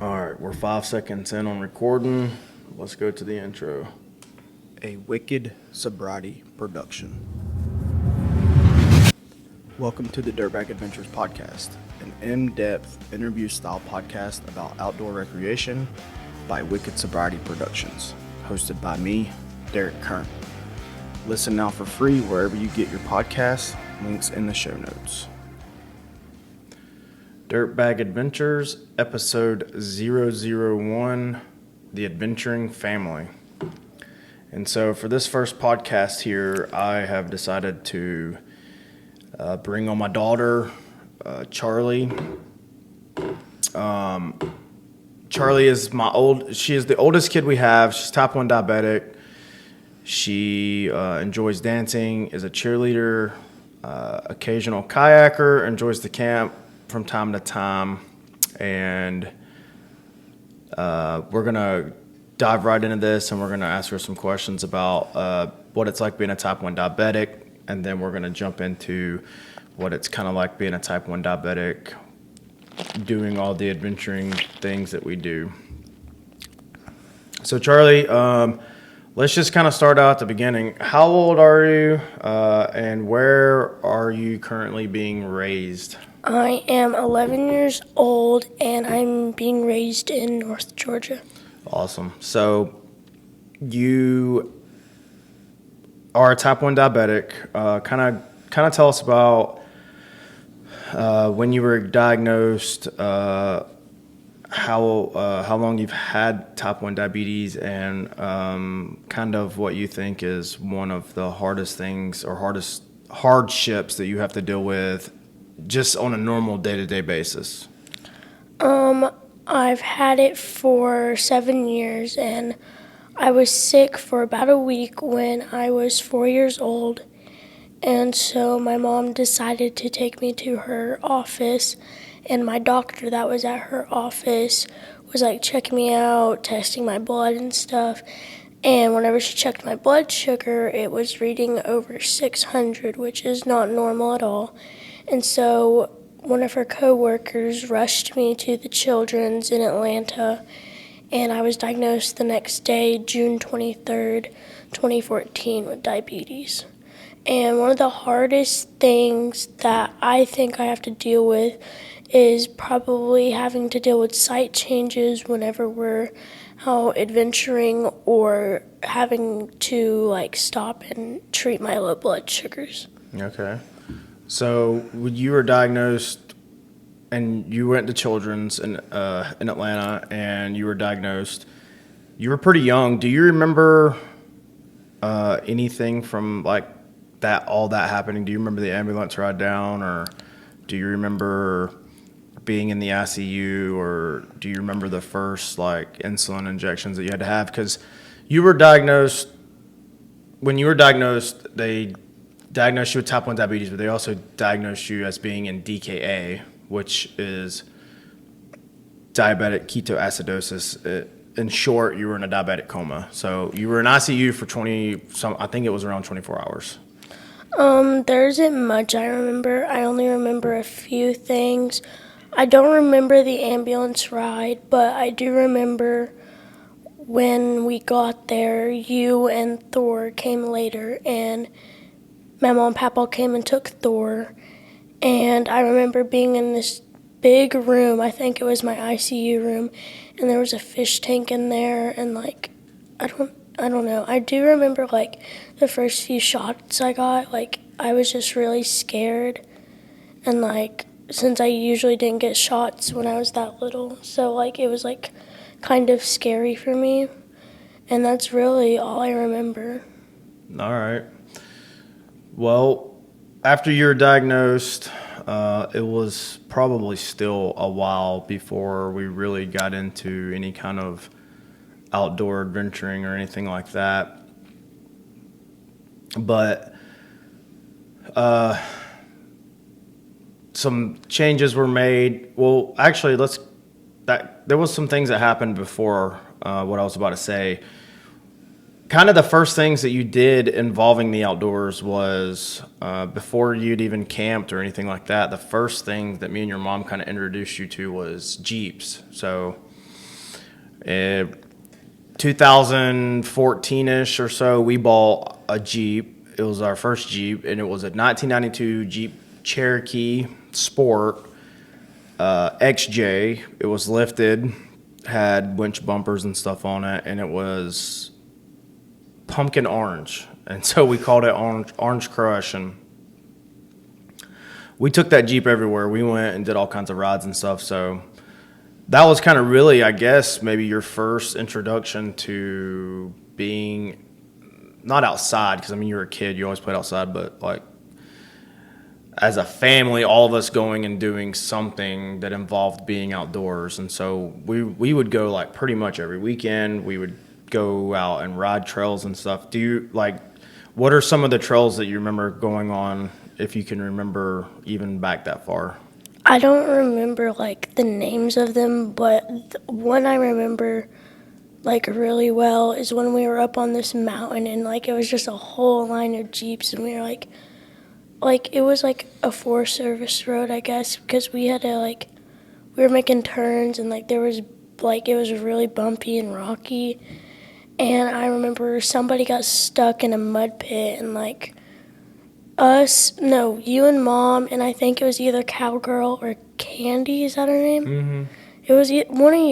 All right, we're 5 seconds in on recording. Let's go to the intro. A wicked sobriety production. Welcome to the Dirtbag Adventures podcast, an in-depth interview-style podcast about outdoor recreation by Wicked Sobriety Productions, hosted by me, Charlee Kern. Listen now for free wherever you get your podcasts. Links in the show notes. Dirtbag Adventures, episode 001, The Adventuring Family. And so for this first podcast here, I have decided to bring on my daughter, Charlee. Charlee is she is the oldest kid we have. She's type 1 diabetic. She enjoys dancing, is a cheerleader, occasional kayaker, enjoys the camp from time to time, and we're gonna dive right into this, and we're gonna ask her some questions about what it's like being a type 1 diabetic, and then we're gonna jump into what it's kind of like being a type 1 diabetic, doing all the adventuring things that we do. So Charlee, let's just kind of start out at the beginning. How old are you, and where are you currently being raised? I am 11 years old, and I'm being raised in North Georgia. Awesome. So you are a type 1 diabetic. Kind of tell us about when you were diagnosed, how long you've had type 1 diabetes, and kind of what you think is one of the hardest things or hardships that you have to deal with just on a normal day-to-day basis. I've had it for 7 years, and I was sick for about a week when I was 4 years old. And so my mom decided to take me to her office, and my doctor that was at her office was like checking me out, testing my blood and stuff. And whenever she checked my blood sugar, it was reading over 600, which is not normal at all. And so one of her coworkers rushed me to the Children's in Atlanta, and I was diagnosed the next day, June 23rd, 2014, with diabetes. And one of the hardest things that I think I have to deal with is probably having to deal with sight changes whenever we're out adventuring, or having to like stop and treat my low blood sugars. Okay. So when you were diagnosed and you went to Children's in Atlanta and you were diagnosed, you were pretty young. Do you remember anything from like all that happening? Do you remember the ambulance ride down, or do you remember being in the ICU, or do you remember the first like insulin injections that you had to have? Because you were diagnosed, when you were diagnosed, they diagnosed you with type 1 diabetes, but they also diagnosed you as being in DKA, which is diabetic ketoacidosis. In short, you were in a diabetic coma. So you were in ICU for I think it was around 24 hours. There isn't much I remember. I only remember a few things. I don't remember the ambulance ride, but I do remember when we got there, you and Thor came later, and my mom and Papa came and took Thor. And I remember being in this big room, I think it was my ICU room, and there was a fish tank in there, and like, I don't know. I do remember like the first few shots I got, like I was just really scared, and like since I usually didn't get shots when I was that little, so like it was like kind of scary for me, and that's really all I remember. All right. Well, after you were diagnosed, it was probably still a while before we really got into any kind of outdoor adventuring or anything like that. But some changes were made. Well, actually, there was some things that happened before what I was about to say. Kind of the first things that you did involving the outdoors was before you'd even camped or anything like that. The first thing that me and your mom kind of introduced you to was Jeeps. So Uh, 2014-ish or so, we bought a Jeep. It was our first Jeep, and it was a 1992 Jeep Cherokee Sport XJ. It was lifted, had winch bumpers and stuff on it, and it was pumpkin orange. And so we called it Orange Crush, and we took that Jeep everywhere. We went and did all kinds of rides and stuff, so that was kind of really, I guess, maybe your first introduction to being not outside, because I mean you were a kid, you always played outside, but like as a family, all of us going and doing something that involved being outdoors. And so we would go like pretty much every weekend. We would go out and ride trails and stuff. Do you like, what are some of the trails that you remember going on, if you can remember even back that far? I don't remember like the names of them, but one I remember like really well is when we were up on this mountain and like it was just a whole line of Jeeps and we were like it was like a Forest Service road, I guess, because we had to like, we were making turns and like there was like, it was really bumpy and rocky. And I remember somebody got stuck in a mud pit and like you and Mom, and I think it was either Cowgirl or Candy, is that her name? Mm-hmm. It was one of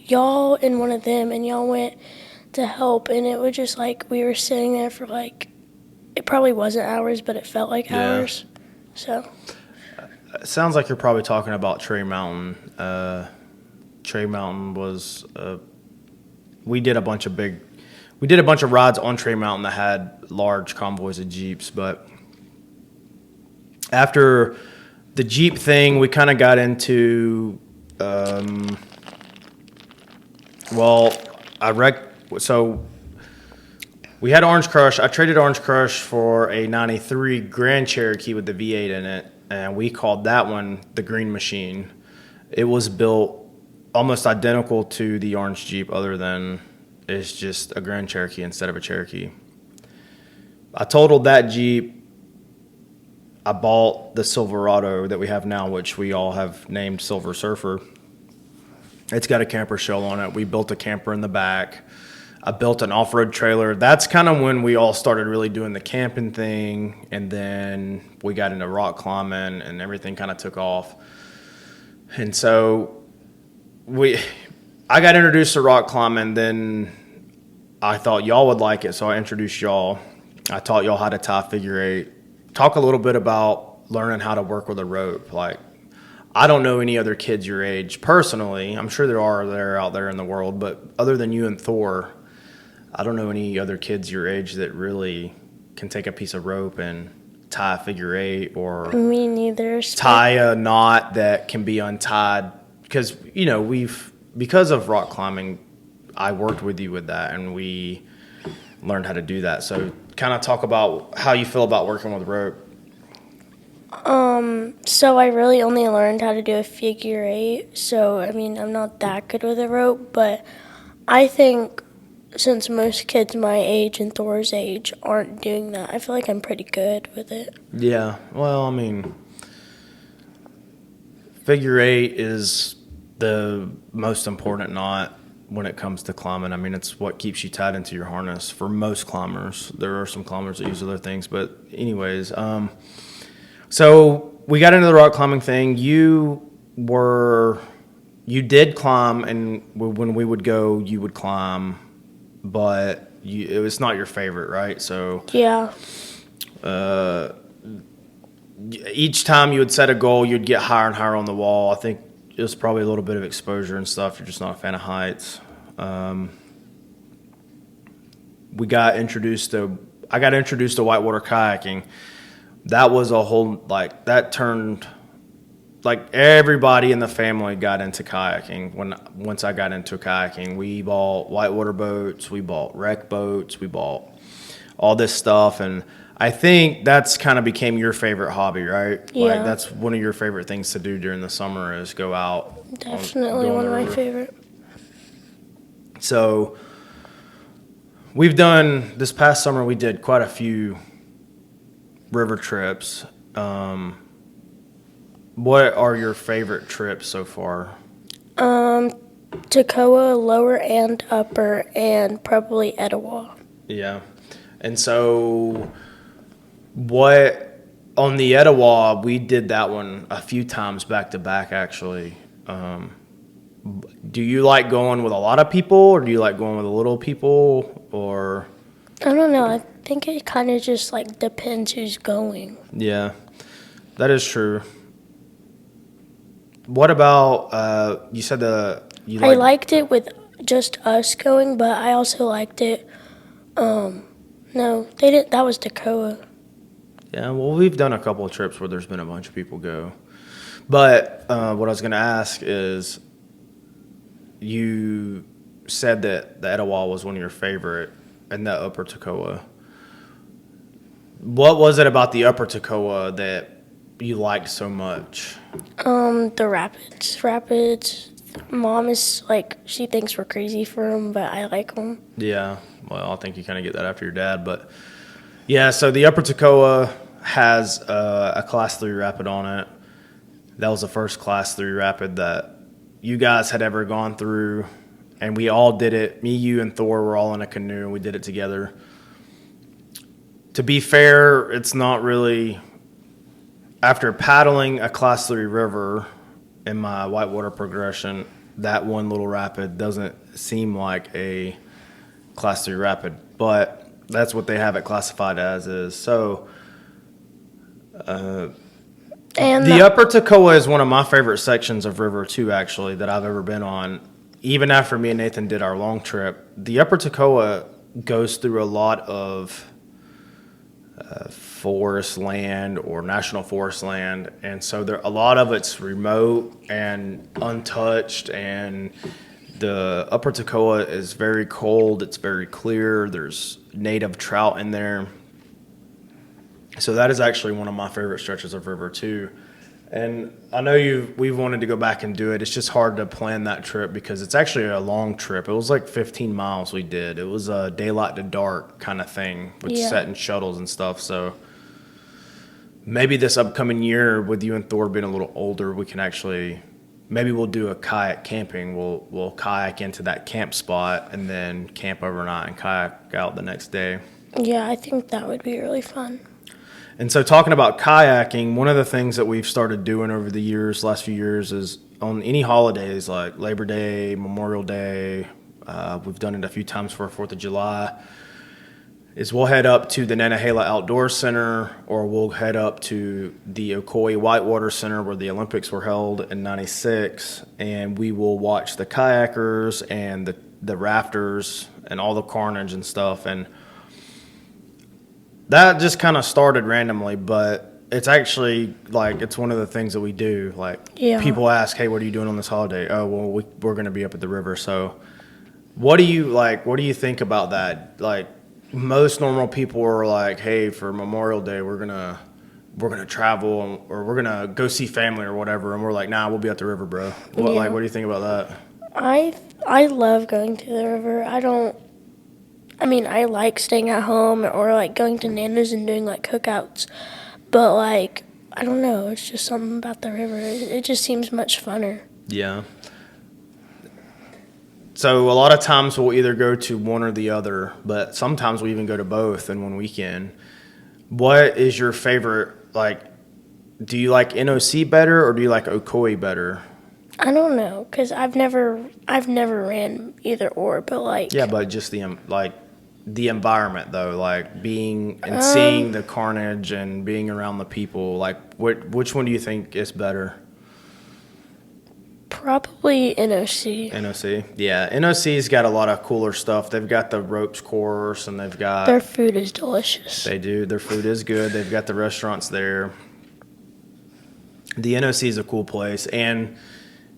y'all and one of them, and y'all went to help, and it was just like we were sitting there for like, it probably wasn't hours, but it felt like hours. So. It sounds like you're probably talking about Trey Mountain. Trey Mountain was, we did a bunch of rides on Trey Mountain that had large convoys of Jeeps, but after the Jeep thing, we kind of got into, so we had Orange Crush. I traded Orange Crush for a 93 Grand Cherokee with the V8 in it, and we called that one the Green Machine. It was built almost identical to the orange Jeep, other than it's just a Grand Cherokee instead of a Cherokee. I totaled that Jeep. I bought the Silverado that we have now, which we all have named Silver Surfer. It's got a camper shell on it. We built a camper in the back. I built an off-road trailer. That's kind of when we all started really doing the camping thing, and then we got into rock climbing, and everything kind of took off. And so I got introduced to rock climbing, then I thought y'all would like it, so I introduced y'all. I taught y'all how to tie figure eight. Talk a little bit about learning how to work with a rope. Like, I don't know any other kids your age personally. I'm sure there are out there in the world, but other than you and Thor, I don't know any other kids your age that really can take a piece of rope and tie a figure eight, or Me neither. tie a knot that can be untied. Because, you know, because of rock climbing, I worked with you with that, and we learned how to do that. So kind of talk about how you feel about working with rope. So I really only learned how to do a figure eight. So, I mean, I'm not that good with a rope, but I think since most kids my age and Thor's age aren't doing that, I feel like I'm pretty good with it. Yeah, well, I mean, figure eight is the most important knot when it comes to climbing. I mean, it's what keeps you tied into your harness for most climbers. There are some climbers that use other things, but anyways, so we got into the rock climbing thing. You did climb, and when we would go, you would climb, but it was not your favorite, right? So Yeah. Each time you would set a goal, you'd get higher and higher on the wall. I think it was probably a little bit of exposure and stuff. You're just not a fan of heights. I got introduced to whitewater kayaking. That was a whole, like, that turned, like, everybody in the family got into kayaking. Once I got into kayaking, we bought whitewater boats, we bought wreck boats, we bought all this stuff, and I think that's kind of became your favorite hobby, right? Yeah. Like, that's one of your favorite things to do during the summer is go out. Definitely go on one the of my river. favorite. So we've done, this past summer, we did quite a few river trips. What are your favorite trips so far? Toccoa, Lower and Upper, and probably Etowah. Yeah. And so what on the Etowah, we did that one a few times back to back actually. Do you like going with a lot of people or do you like going with a little people or I don't know. I think it kind of just like depends who's going. yeah. That is true. What about you said you I liked it with just us going, but I also liked it. No, they didn't. That was Toccoa. Yeah, well, we've done a couple of trips where there's been a bunch of people go. But what I was going to ask is, you said that the Etowah was one of your favorite, and the Upper Toccoa. What was it about the Upper Toccoa that you liked so much? The rapids. Mom is like, she thinks we're crazy for them, but I like them. Yeah, well, I think you kind of get that after your dad, but yeah. So the Upper Toccoa has a Class 3 rapid on it. That was the first Class 3 rapid that you guys had ever gone through, and we all did it. Me, you, and Thor were all in a canoe, and we did it together. To be fair, it's not really. After paddling a Class 3 river in my whitewater progression, that one little rapid doesn't seem like a Class 3 rapid, but that's what they have it classified as is. So And the Upper Toccoa is one of my favorite sections of river too, actually, that I've ever been on. Even after me and Nathan did our long trip, the Upper Toccoa goes through a lot of forest land or national forest land, and so there a lot of it's remote and untouched, and the Upper Toccoa is very cold, it's very clear, there's native trout in there, so that is actually one of my favorite stretches of river too. And I know we've wanted to go back and do it. It's just hard to plan that trip because it's actually a long trip. It was like 15 miles we did. It was a daylight to dark kind of thing with setting shuttles and stuff. So maybe this upcoming year with you and Thor being a little older, we can actually, maybe we'll do a kayak camping. We'll kayak into that camp spot and then camp overnight and kayak out the next day. yeah, I think that would be really fun. And so talking about kayaking, one of the things that we've started doing over the years, last few years, is on any holidays like Labor Day, Memorial Day, we've done it a few times for 4th of July, is we'll head up to the Nantahala Outdoor Center or we'll head up to the Ocoee Whitewater Center where the Olympics were held in '96, and we will watch the kayakers and the rafters and all the carnage and stuff. And that just kind of started randomly, but it's actually like it's one of the things that we do. Like people ask, "Hey, what are you doing on this holiday?" Oh, well, we're going to be up at the river. So, what do you like? What do you think about that? Like most normal people are like, "Hey, for Memorial Day, we're gonna travel or we're gonna go see family or whatever," and we're like, "Nah, we'll be at the river, bro." What do you think about that? I love going to the river. I like staying at home or like going to Nana's and doing like cookouts, but like I don't know, it's just something about the river. It just seems much funner. Yeah. So a lot of times we'll either go to one or the other, but sometimes we even go to both in one weekend. What is your favorite? Like, do you like NOC better or do you like Ocoee better? I don't know, cause I've never ran either or, but like yeah, but just the environment though, like being and seeing the carnage and being around the people. Like, which one do you think is better? Probably NOC. NOC, yeah. NOC's got a lot of cooler stuff. They've got the ropes course, and they've got their food is delicious. They do. Their food is good. They've got the restaurants there. The NOC is a cool place, and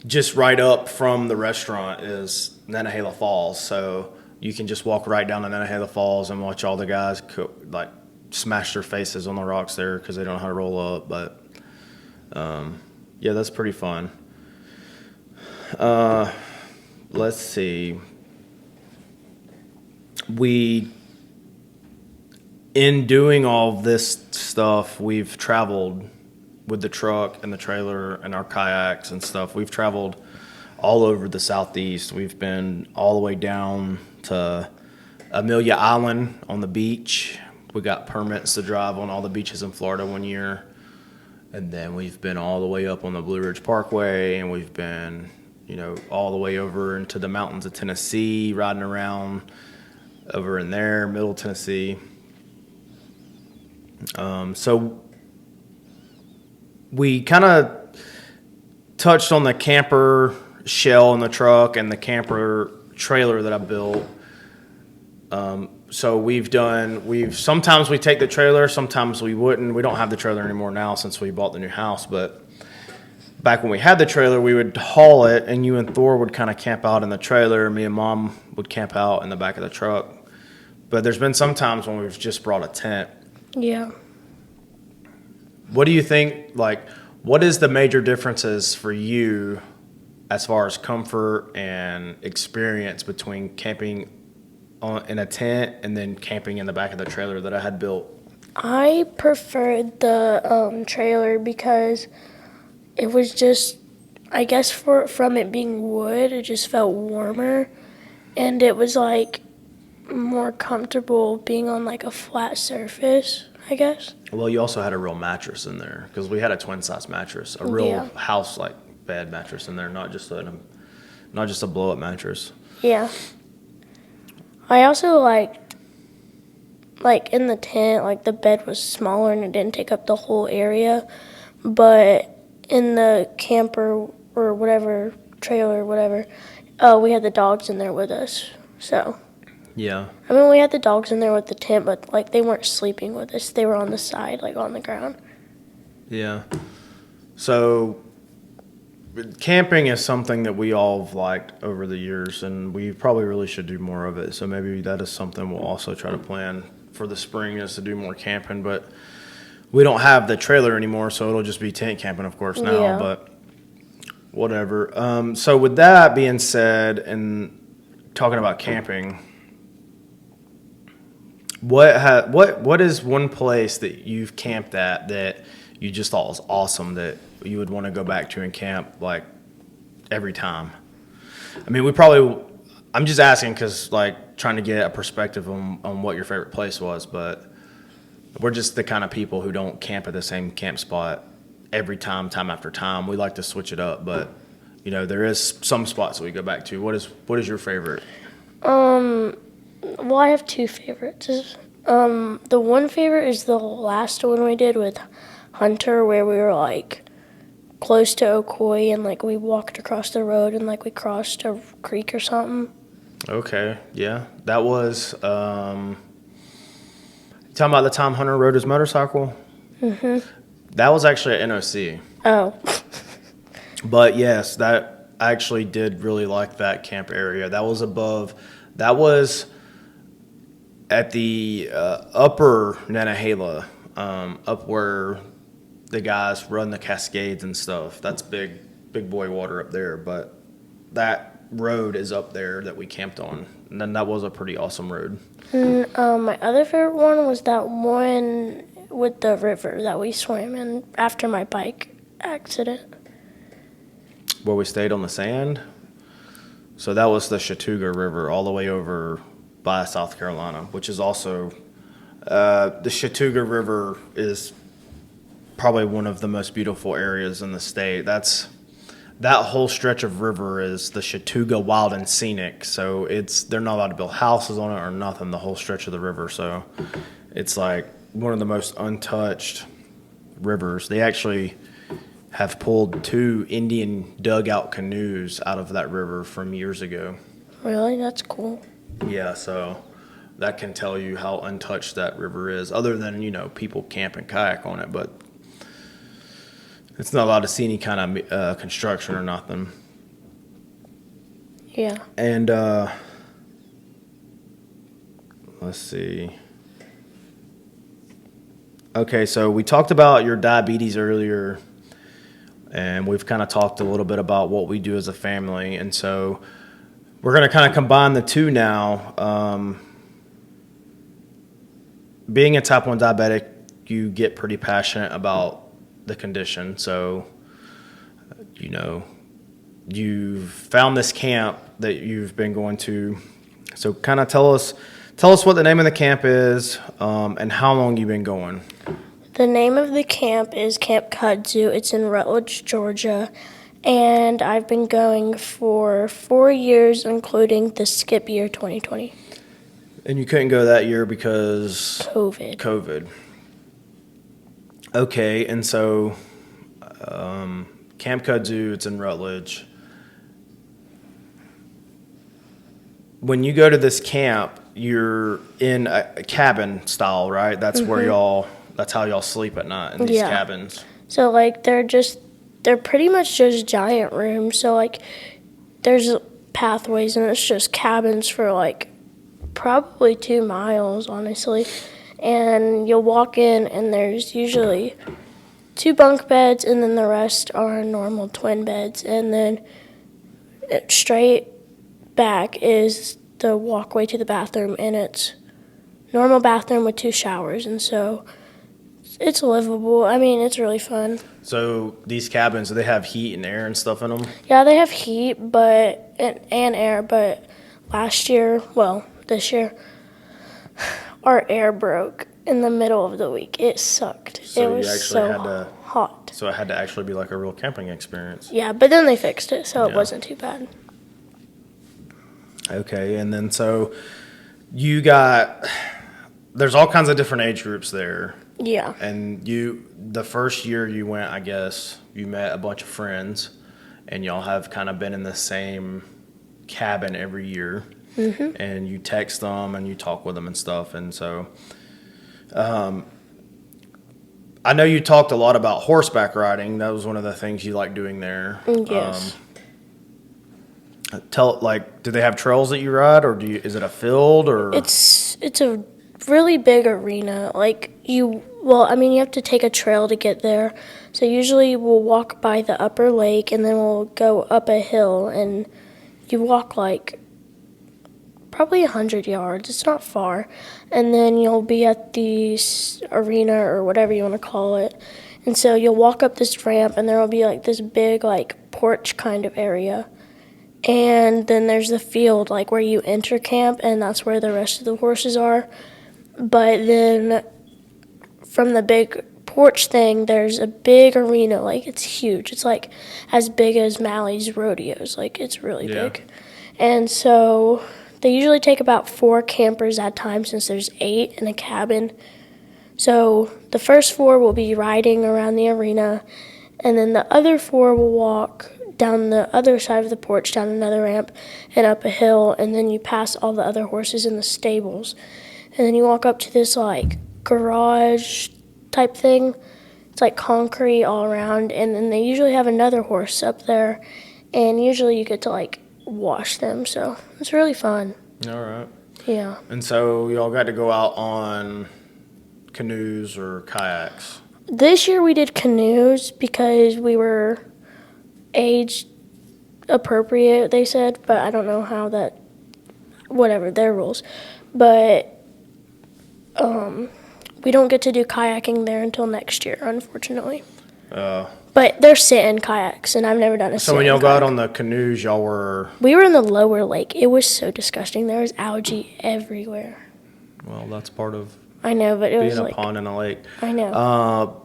just right up from the restaurant is Nantahala Falls, so you can just walk right down to Nantahala Falls and watch all the guys smash their faces on the rocks there because they don't know how to roll up. But yeah, that's pretty fun. Let's see. In doing all this stuff, we've traveled with the truck and the trailer and our kayaks and stuff. We've traveled all over the Southeast. We've been all the way down to Amelia Island on the beach. We got permits to drive on all the beaches in Florida one year. And then we've been all the way up on the Blue Ridge Parkway, and we've been, all the way over into the mountains of Tennessee, riding around over in there, Middle Tennessee. So we kind of touched on the camper shell in the truck and the camper trailer that I built. So sometimes we take the trailer, sometimes we wouldn't. We don't have the trailer anymore now since we bought the new house, but back when we had the trailer, we would haul it, and you and Thor would kind of camp out in the trailer. Me and Mom would camp out in the back of the truck. But there's been some times when we've just brought a tent. Yeah. What do you think, what is the major differences for you as far as comfort and experience between camping in a tent and then camping in the back of the trailer that I had built? I preferred the trailer because it was just, I guess from it being wood, it just felt warmer, and it was more comfortable being on a flat surface, I guess. Well, you also had a real mattress in there because we had a twin size mattress, a real house bed mattress in there, not just a blow up mattress. Yeah. I also liked, in the tent, the bed was smaller and it didn't take up the whole area. But in the camper or whatever, trailer, whatever, we had the dogs in there with us. So. Yeah. I mean, we had the dogs in there with the tent, but, they weren't sleeping with us. They were on the side, on the ground. Yeah. So camping is something that we all have liked over the years, and we probably really should do more of it. So maybe that is something we'll also try to plan for the spring, is to do more camping. But we don't have the trailer anymore, so it'll just be tent camping, of course, now. Yeah. But whatever. So with that being said, and talking about camping, what is one place that you've camped at that you just thought was awesome that you would want to go back to and camp every time? I mean, I'm just asking because trying to get a perspective on what your favorite place was, but we're just the kind of people who don't camp at the same camp spot every time after time. We like to switch it up, but there is some spots that we go back to. What is your favorite? Well, I have two favorites. The one favorite is the last one we did with Hunter, where we were close to Ocoee, and we walked across the road and we crossed a creek or something. Okay, yeah, that was. Talking about the time Hunter rode his motorcycle. Mm-hmm. That was actually at NOC. Oh. But yes, I actually did really like that camp area. That was at the upper Nantahala, up where the guys run the Cascades and stuff. That's big boy water up there. But that road is up there that we camped on. And then that was a pretty awesome road. And, my other favorite one was that one with the river that we swam in after my bike accident. Where we stayed on the sand. So that was the Chattooga River all the way over by South Carolina, which is also, the Chattooga River is probably one of the most beautiful areas in the state. That whole stretch of river is the Chattooga Wild and Scenic. So they're not allowed to build houses on it or nothing, the whole stretch of the river. So it's one of the most untouched rivers. They actually have pulled 2 Indian dugout canoes out of that river from years ago. Really? That's cool. Yeah, so that can tell you how untouched that river is, other than, people camp and kayak on it, but it's not allowed to see any kind of construction or nothing. Yeah. And let's see. Okay, so we talked about your diabetes earlier, and we've kind of talked a little bit about what we do as a family, and so we're going to kind of combine the two now. Being a type 1 diabetic, you get pretty passionate about the condition. So, you've found this camp that you've been going to. So kind of tell us what the name of the camp is, and how long you've been going. The name of the camp is Camp Kudzu. It's in Rutledge, Georgia, and I've been going for 4 years, including the skip year 2020. And you couldn't go that year because COVID. Okay, and so Camp Kudzu, it's in Rutledge. When you go to this camp, you're in a cabin style, right? That's where that's how y'all sleep at night in these cabins. So, like, they're pretty much just giant rooms. So, like, there's pathways, and it's just cabins for, like, probably 2 miles, honestly. And you'll walk in, and there's usually 2 bunk beds, and then the rest are normal twin beds. And then straight back is the walkway to the bathroom, and it's normal bathroom with 2 showers. And so it's livable. I mean, it's really fun. So these cabins, do they have heat and air and stuff in them? Yeah, they have heat and air, but this year, our air broke in the middle of the week. It sucked. So it was so hot. So it had to actually be like a real camping experience. Yeah, but then they fixed it, so it wasn't too bad. Okay, and then so there's all kinds of different age groups there. Yeah. And the first year you went, I guess, you met a bunch of friends, and y'all have kind of been in the same cabin every year. Mm-hmm. And you text them and you talk with them and stuff. And so I know you talked a lot about horseback riding. That was one of the things you like doing there. Yes. Do they have trails that you ride, or is it a field, or? It's a really big arena. You have to take a trail to get there. So usually we'll walk by the upper lake, and then we'll go up a hill, and you walk probably 100 yards. It's not far. And then you'll be at the arena, or whatever you want to call it. And so you'll walk up this ramp, and there will be this big porch kind of area. And then there's the field where you enter camp, and that's where the rest of the horses are. But then from the big porch thing, there's a big arena. It's huge. It's as big as Mally's rodeos. It's really big. And so they usually take about 4 campers at a time, since there's 8 in a cabin. So the first 4 will be riding around the arena, and then the other 4 will walk down the other side of the porch, down another ramp, and up a hill, and then you pass all the other horses in the stables. And then you walk up to this garage type thing. It's concrete all around, and then they usually have another horse up there, and usually you get to wash them, so it's really fun. All right. Yeah. And so y'all got to go out on canoes or kayaks? This year we did canoes because we were age appropriate, they said, but I don't know how that, whatever, their rules. But we don't get to do kayaking there until next year, unfortunately. But they're sit-in kayaks, and I've never done a sit-in So when y'all kayak. got on the canoes, y'all were... We were in the lower lake. It was so disgusting. There was algae everywhere. Well, that's part of I know, but it was being a pond in a lake. I know.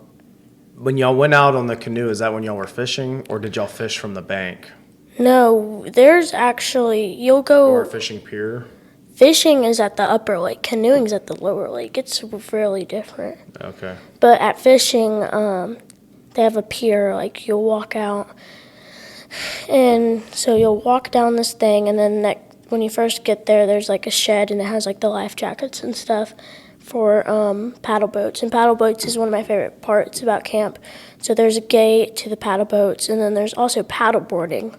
When y'all went out on the canoe, is that when y'all were fishing, or did y'all fish from the bank? No, there's actually, you'll go... Or a fishing pier? Fishing is at the upper lake. Canoeing's at the lower lake. It's really different. Okay. But at fishing, they have a pier. You'll walk out, and so you'll walk down this thing, and then when you first get there, there's a shed, and it has the life jackets and stuff for paddle boats. And paddle boats is one of my favorite parts about camp. So there's a gate to the paddle boats, and then there's also paddle boarding,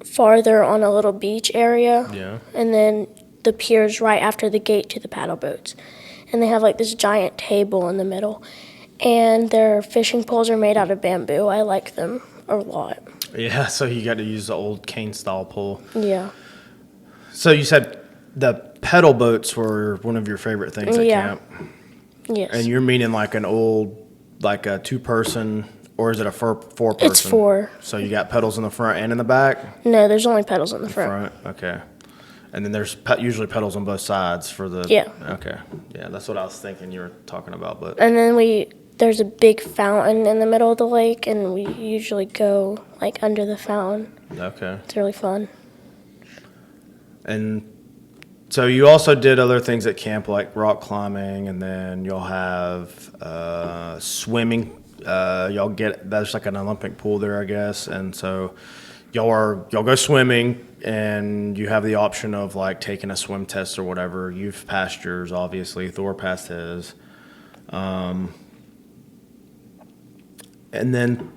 farther on a little beach area. Yeah. And then the pier's right after the gate to the paddle boats. And they have this giant table in the middle. And their fishing poles are made out of bamboo. I like them a lot. Yeah, so you got to use the old cane-style pole. Yeah. So you said the pedal boats were one of your favorite things at camp. Yes. And you're meaning an old, a 2-person Or is it a four person? It's 4. So you got pedals in the front and in the back? No, there's only pedals in the front. Okay. And then there's usually pedals on both sides for the... Yeah. Okay. Yeah, that's what I was thinking you were talking about, but... And then there's a big fountain in the middle of the lake, and we usually go, like, under the fountain. Okay. It's really fun. And so you also did other things at camp, like rock climbing, and then you'll have swimming. There's like an Olympic pool there, I guess, and so y'all go swimming, and you have the option of like taking a swim test or whatever. You've passed yours, obviously. Thor passed his, and then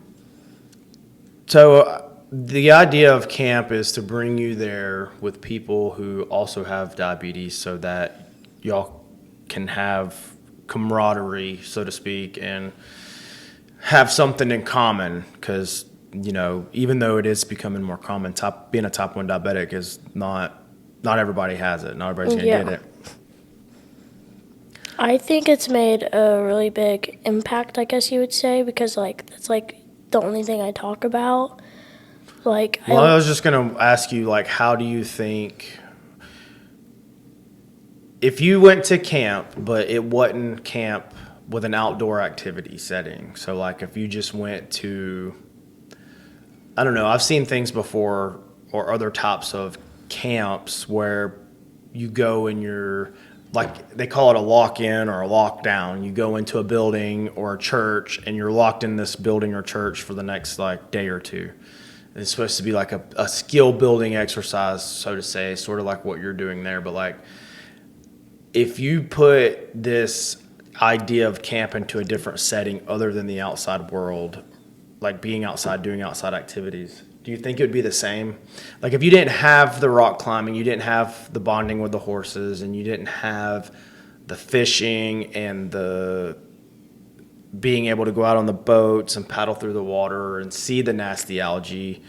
so. The idea of camp is to bring you there with people who also have diabetes so that y'all can have camaraderie, so to speak, and have something in common because, even though it is becoming more common, being a type 1 diabetic is not everybody has it. Not everybody's going to get it. I think it's made a really big impact, I guess you would say, because, like, that's, like, the only thing I talk about. Like, well, I was just going to ask you, like, how do you think, if you went to camp, but it wasn't camp with an outdoor activity setting, so, like, if you just went to, I don't know, I've seen things before, or other types of camps where you go and you're, like, they call it a lock-in or a lockdown. You go into a building or a church, and you're locked in this building or church for the next, like, day or two. It's supposed to be like a skill building exercise, so to say, sort of like what you're doing there. But like, if you put this idea of camp into a different setting other than the outside world, like being outside, doing outside activities, do you think it would be the same? Like if you didn't have the rock climbing, you didn't have the bonding with the horses, and you didn't have the fishing and the being able to go out on the boats and paddle through the water and see the nasty algae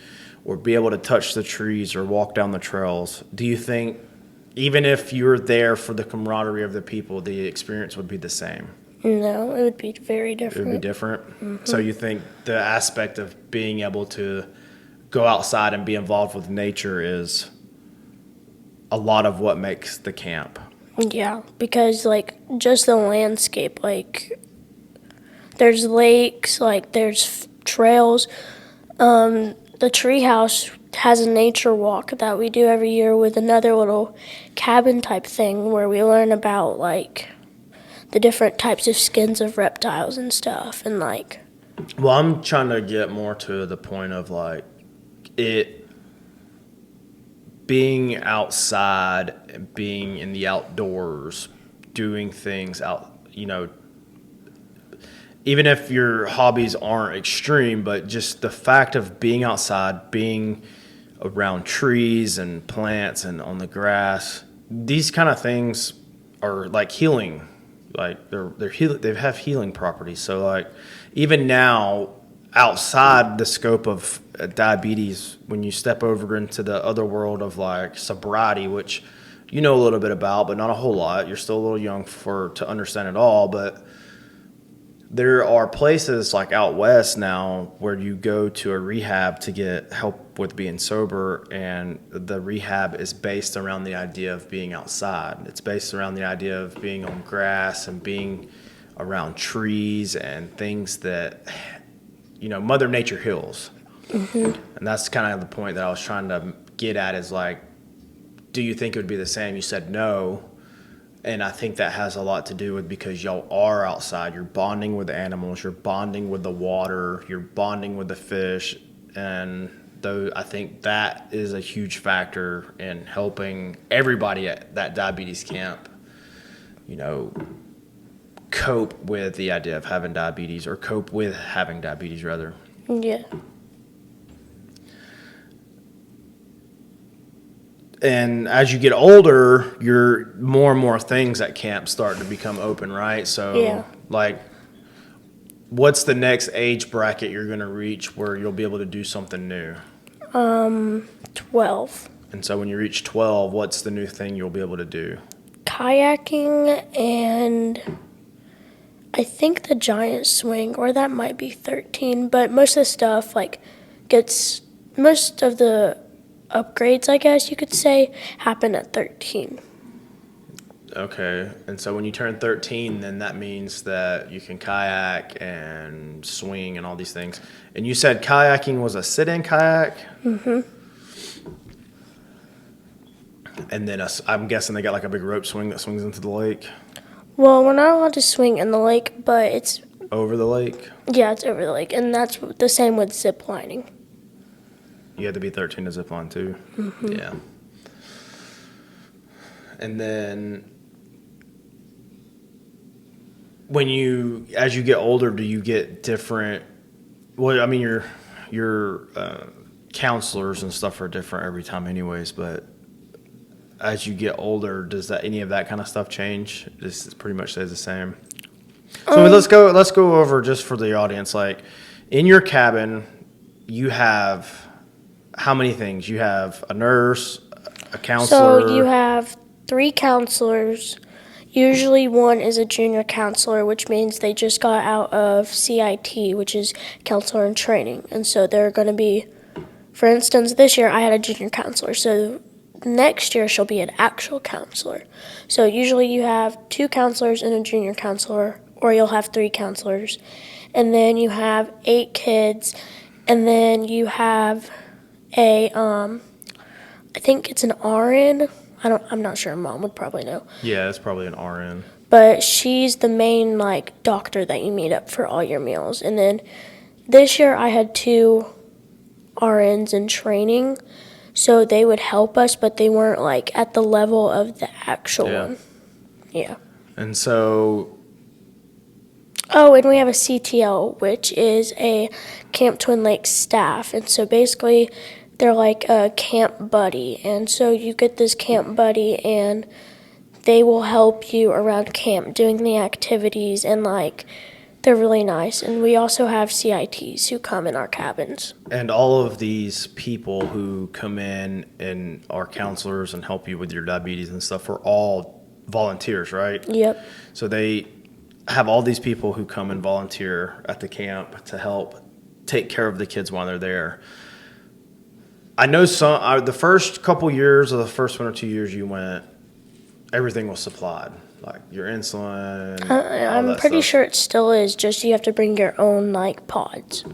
or be able to touch the trees or walk down the trails, do you think even if you're there for the camaraderie of the people, the experience would be the same? No, it would be very different. It would be different? Mm-hmm. So you think the aspect of being able to go outside and be involved with nature is a lot of what makes the camp? Yeah, because, like, just the landscape, like, there's lakes, like, there's trails. The treehouse has a nature walk that we do every year with another little cabin type thing where we learn about, like, the different types of skins of reptiles and stuff. And, like... Well, I'm trying to get more to the point of, like, it being outside and being in the outdoors, doing things out, even if your hobbies aren't extreme, but just the fact of being outside, being around trees and plants and on the grass, these kind of things are like healing. Like they have healing properties. So like even now, outside the scope of diabetes, when you step over into the other world of like sobriety, which you know a little bit about, but not a whole lot. You're still a little young to understand it all, but there are places like out west now where you go to a rehab to get help with being sober, and the rehab is based around the idea of being outside. It's based around the idea of being on grass and being around trees and things that, Mother Nature heals. Mm-hmm. And that's kind of the point that I was trying to get at is like, do you think it would be the same? You said no. And I think that has a lot to do with because y'all are outside. You're bonding with the animals. You're bonding with the water. You're bonding with the fish. And though I think that is a huge factor in helping everybody at that diabetes camp, cope with the idea of having diabetes, or cope with having diabetes, rather. Yeah. And as you get older, you're more and more things at camp start to become open, right? So, yeah. Like, what's the next age bracket you're going to reach where you'll be able to do something new? 12. And so when you reach 12, what's the new thing you'll be able to do? Kayaking, and I think the giant swing, or that might be 13, but most of the stuff, like, most of the upgrades, I guess you could say, happen at 13. Okay, and so when you turn 13, then that means that you can kayak and swing and all these things. And you said kayaking was a sit-in kayak? Mm-hmm. And then I'm guessing they got like a big rope swing that swings into the lake? Well, we're not allowed to swing in the lake, but it's Over the lake? it's over the lake, and that's the same with zip lining. You had to be 13 to zip line too? Mm-hmm. Yeah. And then as you get older, do you get different, well, I mean, your counselors and stuff are different every time anyways, but as you get older, does any of that kind of stuff change? This pretty much stays the same. So let's go over, just for the audience, like in your cabin, you have how many things? You have a nurse, a counselor. So you have 3 counselors. Usually one is a junior counselor, which means they just got out of CIT, which is counselor in training. And so they're going to be, for instance, this year I had a junior counselor. So next year she'll be an actual counselor. So usually you have 2 counselors and a junior counselor, or you'll have 3 counselors. And then you have 8 kids, and then you have I think it's an RN. I'm not sure. Mom would probably know. Yeah, it's probably an RN. But she's the main, like, doctor that you meet up for all your meals. And then this year I had 2 RNs in training, so they would help us, but they weren't, like, at the level of the actual one. Yeah. And so... Oh, and we have a CTL, which is a Camp Twin Lakes staff. And so basically they're like a camp buddy. And so you get this camp buddy, and they will help you around camp doing the activities, and, like, they're really nice. And we also have CITs who come in our cabins. And all of these people who come in and are counselors and help you with your diabetes and stuff are all volunteers, right? Yep. So they have all these people who come and volunteer at the camp to help take care of the kids while they're there. I know the first couple years, or the first 1 or 2 years you went, everything was supplied, like your insulin. I'm pretty sure it still is, just you have to bring your own, like, pods.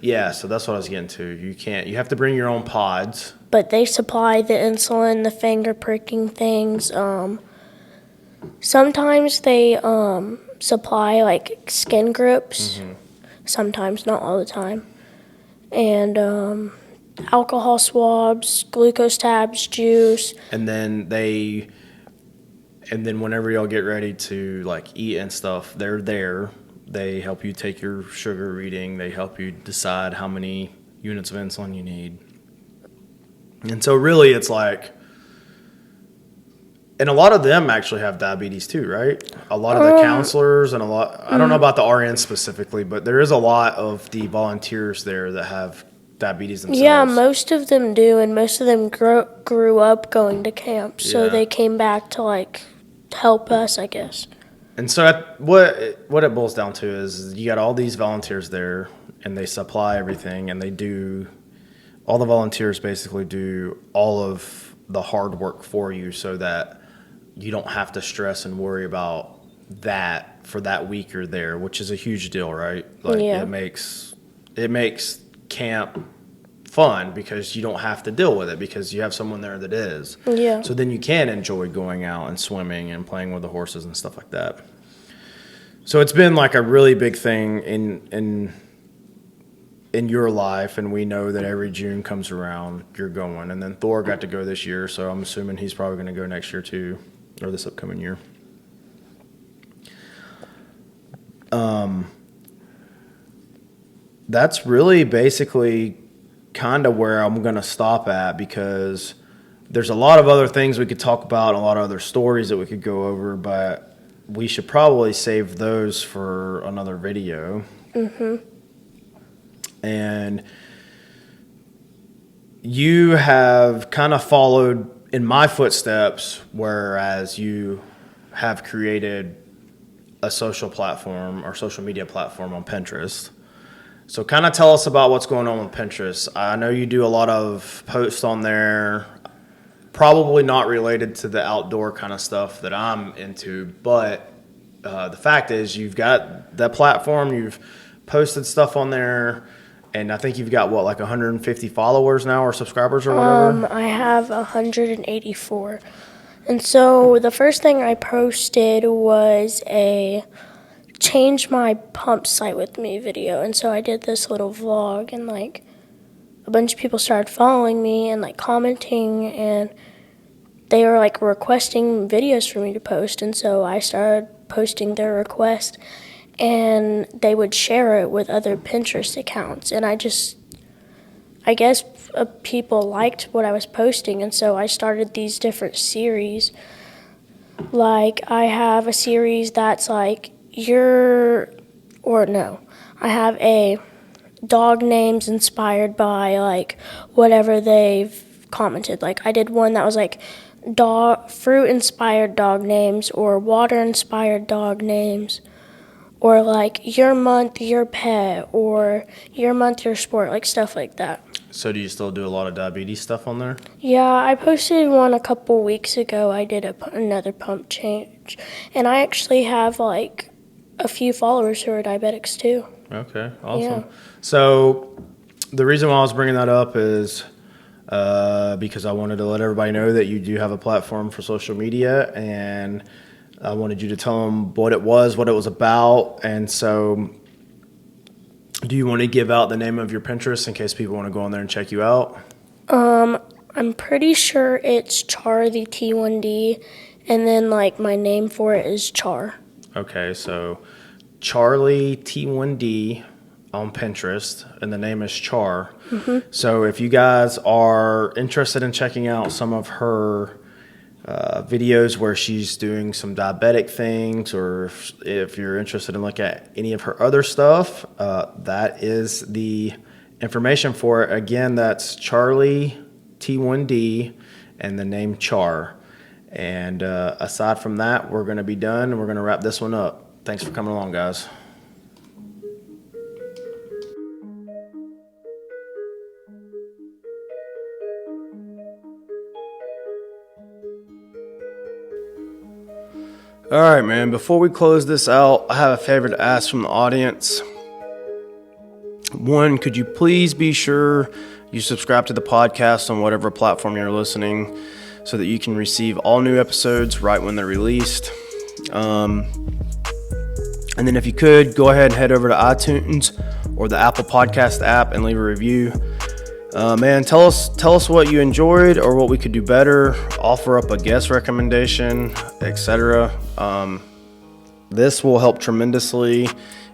Yeah, so that's what I was getting to. You have to bring your own pods. But they supply the insulin, the finger pricking things. Sometimes they supply, like, skin grips. Mm-hmm. Sometimes, not all the time. And alcohol swabs, glucose tabs, juice. And then whenever y'all get ready to, like, eat and stuff, they're there. They help you take your sugar reading. They help you decide how many units of insulin you need. And so really it's like, and a lot of them actually have diabetes too, right? A lot of the counselors and I don't know about the RN specifically, but there is a lot of the volunteers there that have diabetes themselves. Yeah, most of them do, and most of them grew up going to camp, so they came back to, like, help us, I guess. And so what it boils down to is you got all these volunteers there, and they supply everything, and all the volunteers basically do all of the hard work for you, so that you don't have to stress and worry about that for that week you're there, which is a huge deal, right? Like, it makes camp fun because you don't have to deal with it because you have someone there that is. Yeah. So then you can enjoy going out and swimming and playing with the horses and stuff like that. So it's been like a really big thing in your life, and we know that every June comes around, you're going. And then Thor got to go this year, so I'm assuming he's probably going to go next year too, or this upcoming year. That's really basically kind of where I'm going to stop at, because there's a lot of other things we could talk about, a lot of other stories that we could go over, but we should probably save those for another video. Mm-hmm. And you have kind of followed in my footsteps, whereas you have created a social platform or social media platform on Pinterest. So kind of tell us about what's going on with Pinterest. I know you do a lot of posts on there, probably not related to the outdoor kind of stuff that I'm into, but the fact is you've got that platform, you've posted stuff on there, and I think you've got, what, like 150 followers now or subscribers or whatever? I have 184. And so the first thing I posted was a change my pump site with me video. And so I did this little vlog, and like a bunch of people started following me and like commenting, and they were like requesting videos for me to post. And so I started posting their request, and they would share it with other Pinterest accounts. And I guess people liked what I was posting, and so I started these different series. Like, I have a series that's like I have a dog names inspired by like whatever they've commented. Like, I did one that was like fruit inspired dog names, or water inspired dog names, or like your month, your pet, or your month, your sport, like stuff like that. So do you still do a lot of diabetes stuff on there? Yeah, I posted one a couple weeks ago. I did another pump change, and I actually have like a few followers who are diabetics too. Okay, awesome. Yeah. So the reason why I was bringing that up is because I wanted to let everybody know that you do have a platform for social media, and I wanted you to tell them what it was about. And so do you want to give out the name of your Pinterest in case people want to go on there and check you out? I'm pretty sure it's Charlee T1D, and then like my name for it is Char. Okay, so Charlee T1D on Pinterest, and the name is Char. Mm-hmm. So if you guys are interested in checking out some of her videos where she's doing some diabetic things, or if you're interested in looking at any of her other stuff, that is the information for it. Again, that's Charlee T1D and the name Char. And aside from that, we're going to be done. We're going to wrap this one up. Thanks for coming along, guys. All right, man, before we close this out, I have a favor to ask from the audience. One, could you please be sure you subscribe to the podcast on whatever platform you're listening so that you can receive all new episodes right when they're released. And then if you could, go ahead and head over to iTunes or the Apple Podcast app and leave a review. Man, tell us what you enjoyed or what we could do better. Offer up a guest recommendation, etc. This will help tremendously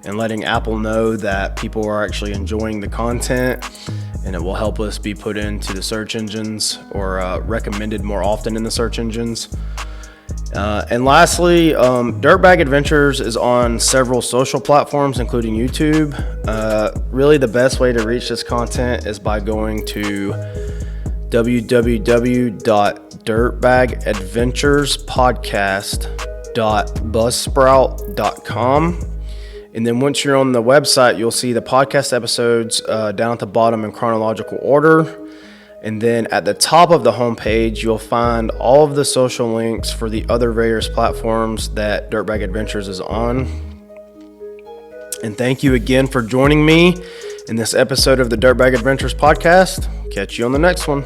in letting Apple know that people are actually enjoying the content, and it will help us be put into the search engines or recommended more often in the search engines. And lastly, Dirtbag Adventures is on several social platforms, including YouTube. Really, the best way to reach this content is by going to www.dirtbagadventurespodcast.buzzsprout.com. And then once you're on the website, you'll see the podcast episodes down at the bottom in chronological order. And then at the top of the homepage, you'll find all of the social links for the other various platforms that Dirtbag Adventures is on. And thank you again for joining me in this episode of the Dirtbag Adventures podcast. Catch you on the next one.